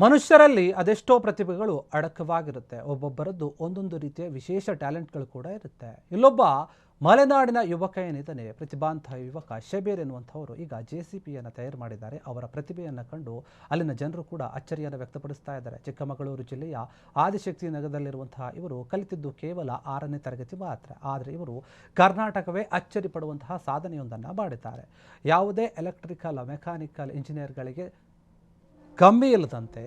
ಮನುಷ್ಯರಲ್ಲಿ ಅದೆಷ್ಟೋ ಪ್ರತಿಭೆಗಳು ಅಡಕವಾಗಿರುತ್ತೆ. ಒಬ್ಬೊಬ್ಬರದ್ದು ಒಂದೊಂದು ರೀತಿಯ ವಿಶೇಷ ಟ್ಯಾಲೆಂಟ್ಗಳು ಕೂಡ ಇರುತ್ತೆ. ಇಲ್ಲೊಬ್ಬ ಮಲೆನಾಡಿನ ಯುವಕ ಏನಿದ್ದಾನೆ, ಪ್ರತಿಭಾಂತ ಯುವಕ ಶಬೀರ್ ಎನ್ನುವಂಥವರು ಈಗ JCBಯನ್ನು ತಯಾರು ಮಾಡಿದ್ದಾರೆ. ಅವರ ಪ್ರತಿಭೆಯನ್ನು ಕಂಡು ಅಲ್ಲಿನ ಜನರು ಕೂಡ ಅಚ್ಚರಿಯನ್ನು ವ್ಯಕ್ತಪಡಿಸ್ತಾ ಇದ್ದಾರೆ. ಚಿಕ್ಕಮಗಳೂರು ಜಿಲ್ಲೆಯ ಆದಿಶಕ್ತಿ ನಗರದಲ್ಲಿರುವಂತಹ ಇವರು ಕಲಿತಿದ್ದು ಕೇವಲ 6ನೇ ತರಗತಿ ಮಾತ್ರ. ಆದರೆ ಇವರು ಕರ್ನಾಟಕವೇ ಅಚ್ಚರಿ ಪಡುವಂತಹ ಸಾಧನೆಯೊಂದನ್ನು ಮಾಡಿದ್ದಾರೆ. ಯಾವುದೇ ಎಲೆಕ್ಟ್ರಿಕಲ್, ಮೆಕ್ಯಾನಿಕಲ್ ಇಂಜಿನಿಯರ್ಗಳಿಗೆ ಕಮ್ಮಿ ಇಲ್ಲದಂತೆ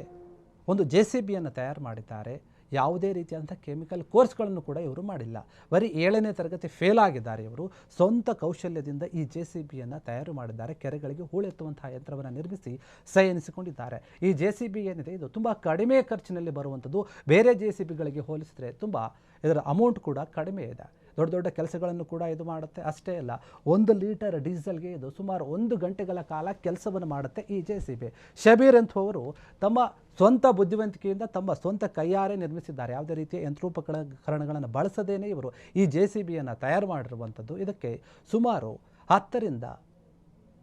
ಒಂದು JCBಯನ್ನು ತಯಾರು ಮಾಡಿದ್ದಾರೆ. ಯಾವುದೇ ರೀತಿಯಾದಂಥ ಕೆಮಿಕಲ್ ಕೋರ್ಸ್ಗಳನ್ನು ಕೂಡ ಇವರು ಮಾಡಿಲ್ಲ. ಬರೀ 7ನೇ ತರಗತಿ ಫೇಲ್ ಆಗಿದ್ದಾರೆ. ಇವರು ಸ್ವಂತ ಕೌಶಲ್ಯದಿಂದ ಈ JCBಯನ್ನು ತಯಾರು ಮಾಡಿದ್ದಾರೆ. ಕೆರೆಗಳಿಗೆ ಹೂಳೆತ್ತುವಂತಹ ಯಂತ್ರವನ್ನು ನಿರ್ಮಿಸಿ ಸೈ ಎನಿಸಿಕೊಂಡಿದ್ದಾರೆ. ಈ JCB ಏನಿದೆ ಇದು ತುಂಬ ಕಡಿಮೆ ಖರ್ಚಿನಲ್ಲಿ ಬರುವಂಥದ್ದು. ಬೇರೆ JCBಗಳಿಗೆ ಹೋಲಿಸಿದರೆ ತುಂಬ ಇದರ ಅಮೌಂಟ್ ಕೂಡ ಕಡಿಮೆ ಇದೆ. ದೊಡ್ಡ ದೊಡ್ಡ ಕೆಲಸಗಳನ್ನು ಕೂಡ ಇದು ಮಾಡುತ್ತೆ. ಅಷ್ಟೇ ಅಲ್ಲ, 1 ಲೀಟರ್ ಡೀಸೆಲ್ಗೆ ಇದು ಸುಮಾರು 1 ಗಂಟೆಗಳ ಕಾಲ ಕೆಲಸವನ್ನು ಮಾಡುತ್ತೆ ಈ JCB. ಶಬೀರ್ ಎಂಥವರು ತಮ್ಮ ಸ್ವಂತ ಬುದ್ಧಿವಂತಿಕೆಯಿಂದ ತಮ್ಮ ಸ್ವಂತ ಕೈಯಾರೆ ನಿರ್ಮಿಸಿದ್ದಾರೆ. ಯಾವುದೇ ರೀತಿಯ ಯಂತ್ರೋಪಕರಣಗಳನ್ನು ಬಳಸದೇನೆ ಇವರು ಈ JCBಯನ್ನು ತಯಾರು ಮಾಡಿರುವಂಥದ್ದು. ಇದಕ್ಕೆ ಸುಮಾರು 10ರಿಂದ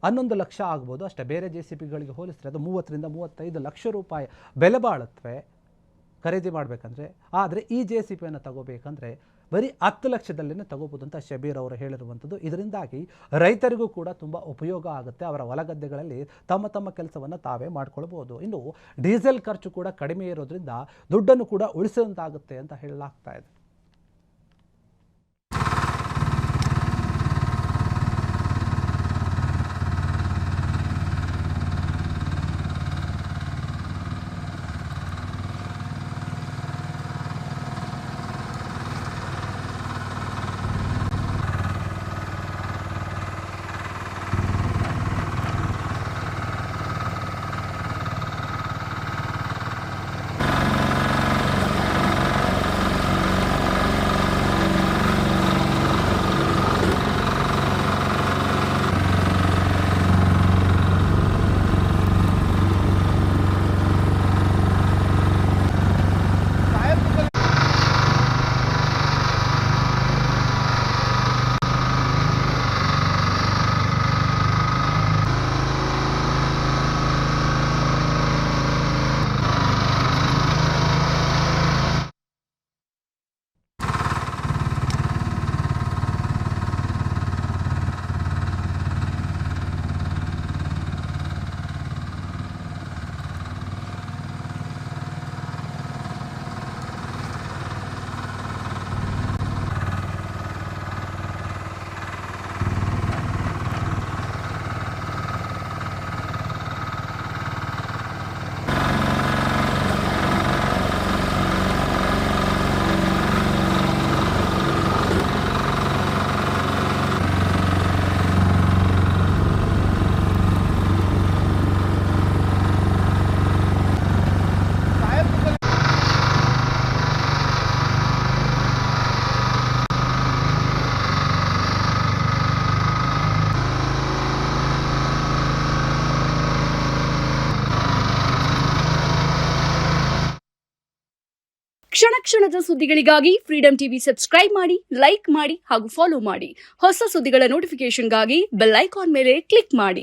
11 ಲಕ್ಷ ಆಗ್ಬೋದು ಅಷ್ಟೇ. ಬೇರೆ JCBಗಳಿಗೆ ಹೋಲಿಸಿದ್ರೆ ಅದು 30ರಿಂದ 35 ಲಕ್ಷ ರೂಪಾಯಿ ಬೆಲೆ ಬಾಳುತ್ತವೆ ಖರೀದಿ ಮಾಡಬೇಕಂದ್ರೆ. ಆದರೆ ಈ JCBಯನ್ನು ತಗೋಬೇಕಂದ್ರೆ ಬರೀ 10 ಲಕ್ಷದಲ್ಲೇ ತಗೋಬೋದು ಅಂತ ಶಬೀರ್ ಅವರು ಹೇಳಿರುವಂಥದ್ದು. ಇದರಿಂದಾಗಿ ರೈತರಿಗೂ ಕೂಡ ತುಂಬ ಉಪಯೋಗ ಆಗುತ್ತೆ. ಅವರ ಹೊಲಗದ್ದೆಗಳಲ್ಲಿ ತಮ್ಮ ಕೆಲಸವನ್ನು ತಾವೇ ಮಾಡ್ಕೊಳ್ಬೋದು. ಇನ್ನು ಡೀಸೆಲ್ ಖರ್ಚು ಕೂಡ ಕಡಿಮೆ ಇರೋದ್ರಿಂದ ದುಡ್ಡನ್ನು ಕೂಡ ಉಳಿಸುವಂತಾಗುತ್ತೆ ಅಂತ ಹೇಳಲಾಗ್ತಾ ಇದೆ. ಕ್ಷಣ ಕ್ಷಣದ ಸುದ್ದಿಗಳಿಗಾಗಿ ಫ್ರೀಡಂ ಟಿವಿ ಸಬ್ಸ್ಕ್ರೈಬ್ ಮಾಡಿ, ಲೈಕ್ ಮಾಡಿ ಹಾಗೂ ಫಾಲೋ ಮಾಡಿ. ಹೊಸ ಸುದ್ದಿಗಳ ನೋಟಿಫಿಕೇಶನ್ಗಾಗಿ ಬೆಲ್ ಐಕಾನ್ ಮೇಲೆ ಕ್ಲಿಕ್ ಮಾಡಿ.